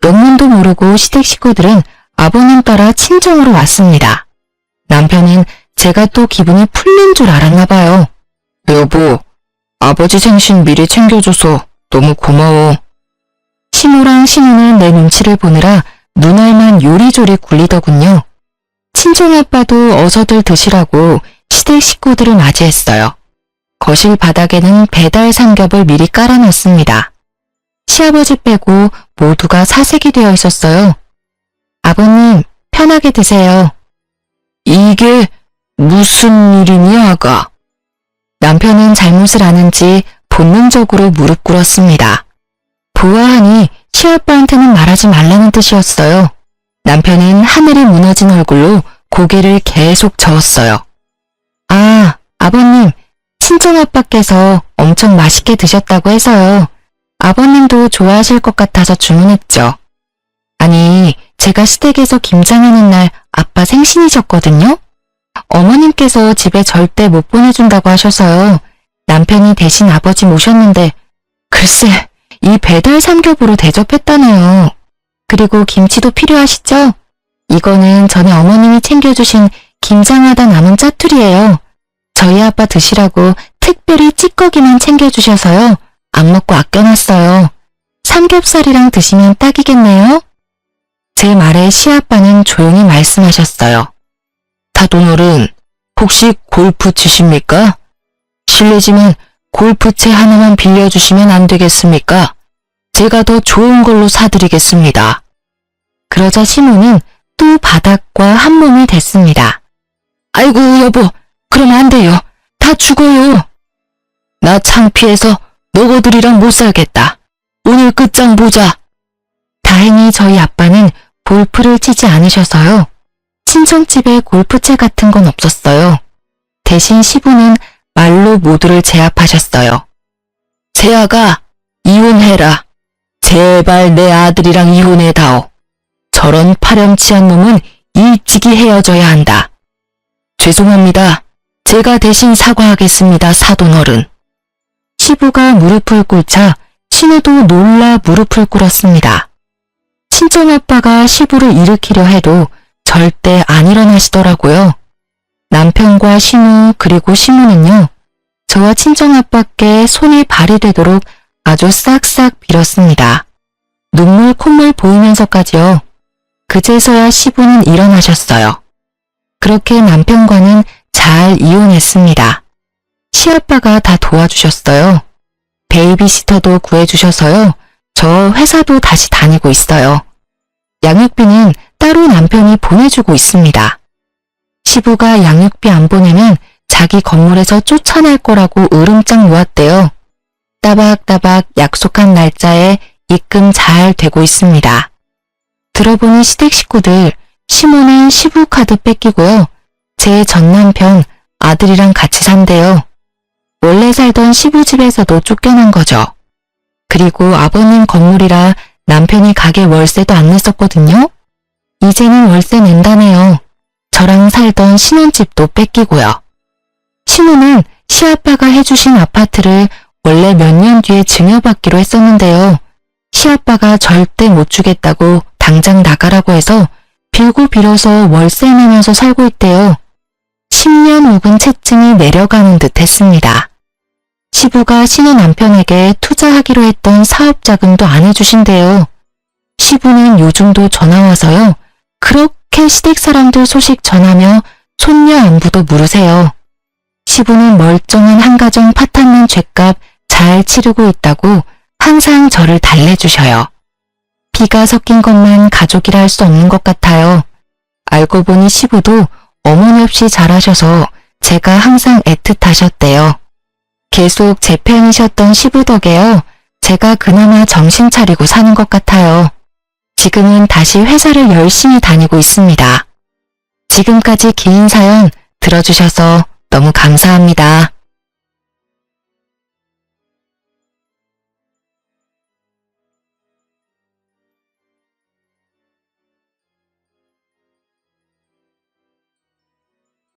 영문도 모르고 시댁 식구들은 아버님 따라 친정으로 왔습니다. 남편은 제가 또 기분이 풀린 줄 알았나 봐요. 여보, 아버지 생신 미리 챙겨줘서 너무 고마워. 신우랑 신우는 내 눈치를 보느라 눈알만 요리조리 굴리더군요. 친정아빠도 어서들 드시라고 시댁 식구들을 맞이했어요. 거실 바닥에는 배달 삼겹을 미리 깔아놨습니다. 시아버지 빼고 모두가 사색이 되어 있었어요. 아버님, 편하게 드세요. 이게 무슨 일이니, 아가? 남편은 잘못을 아는지 본능적으로 무릎 꿇었습니다. 보아하니 시아빠한테는 말하지 말라는 뜻이었어요. 남편은 하늘이 무너진 얼굴로 고개를 계속 저었어요. 아, 아버님, 친정아빠께서 엄청 맛있게 드셨다고 해서요. 아버님도 좋아하실 것 같아서 주문했죠. 아니, 제가 시댁에서 김장하는 날 아빠 생신이셨거든요? 어머님께서 집에 절대 못 보내준다고 하셔서요. 남편이 대신 아버지 모셨는데 글쎄 이 배달 삼겹으로 대접했다네요. 그리고 김치도 필요하시죠? 이거는 전에 어머님이 챙겨주신 김장하다 남은 짜투리예요. 저희 아빠 드시라고 특별히 찌꺼기만 챙겨주셔서요. 안 먹고 아껴놨어요. 삼겹살이랑 드시면 딱이겠네요. 제 말에 시아빠는 조용히 말씀하셨어요. 사돈어른, 혹시 골프 치십니까? 실례지만 골프채 하나만 빌려주시면 안 되겠습니까? 제가 더 좋은 걸로 사드리겠습니다. 그러자 시모는 또 바닥과 한 몸이 됐습니다. 아이고 여보, 그럼 안 돼요. 다 죽어요. 나 창피해서 너희들이랑 못 살겠다. 오늘 끝장 보자. 다행히 저희 아빠는 골프를 치지 않으셔서요. 친정집에 골프채 같은 건 없었어요. 대신 시부는 말로 모두를 제압하셨어요. 재아가 이혼해라. 제발 내 아들이랑 이혼해다오. 저런 파렴치한 놈은 일찍이 헤어져야 한다. 죄송합니다. 제가 대신 사과하겠습니다, 사돈어른. 시부가 무릎을 꿇자 신우도 놀라 무릎을 꿇었습니다. 친정아빠가 시부를 일으키려 해도 절대 안 일어나시더라고요. 남편과 신우 그리고 시무는요. 저와 친정아빠께 손이 발이 되도록 아주 싹싹 빌었습니다. 눈물 콧물 보이면서까지요. 그제서야 시부는 일어나셨어요. 그렇게 남편과는 잘 이혼했습니다. 시아빠가 다 도와주셨어요. 베이비시터도 구해주셔서요. 저 회사도 다시 다니고 있어요. 양육비는 따로 남편이 보내주고 있습니다. 시부가 양육비 안 보내면 자기 건물에서 쫓아낼 거라고 으름장 놓았대요. 따박따박 약속한 날짜에 입금 잘 되고 있습니다. 들어보니 시댁 식구들, 시모는 시부 카드 뺏기고요. 제 전남편 아들이랑 같이 산대요. 원래 살던 시부 집에서도 쫓겨난 거죠. 그리고 아버님 건물이라 남편이 가게 월세도 안 냈었거든요. 이제는 월세 낸다네요. 저랑 살던 신혼집도 뺏기고요. 신우는 시아빠가 해주신 아파트를 원래 몇 년 뒤에 증여받기로 했었는데요. 시아빠가 절대 못 주겠다고 당장 나가라고 해서 빌고 빌어서 월세 내면서 살고 있대요. 10년 묵은 채증이 내려가는 듯 했습니다. 시부가 신우 남편에게 투자하기로 했던 사업 자금도 안 해주신대요. 시부는 요즘도 전화와서요. 그렇게 시댁 사람들 소식 전하며 손녀 안부도 물으세요. 시부는 멀쩡한 한가정 파탄난 죗값 잘 치르고 있다고 항상 저를 달래주셔요. 피가 섞인 것만 가족이라 할 수 없는 것 같아요. 알고 보니 시부도 어머니 없이 잘하셔서 제가 항상 애틋하셨대요. 계속 제 편이셨던 시부 덕에요. 제가 그나마 정신 차리고 사는 것 같아요. 지금은 다시 회사를 열심히 다니고 있습니다. 지금까지 긴 사연 들어주셔서 너무 감사합니다.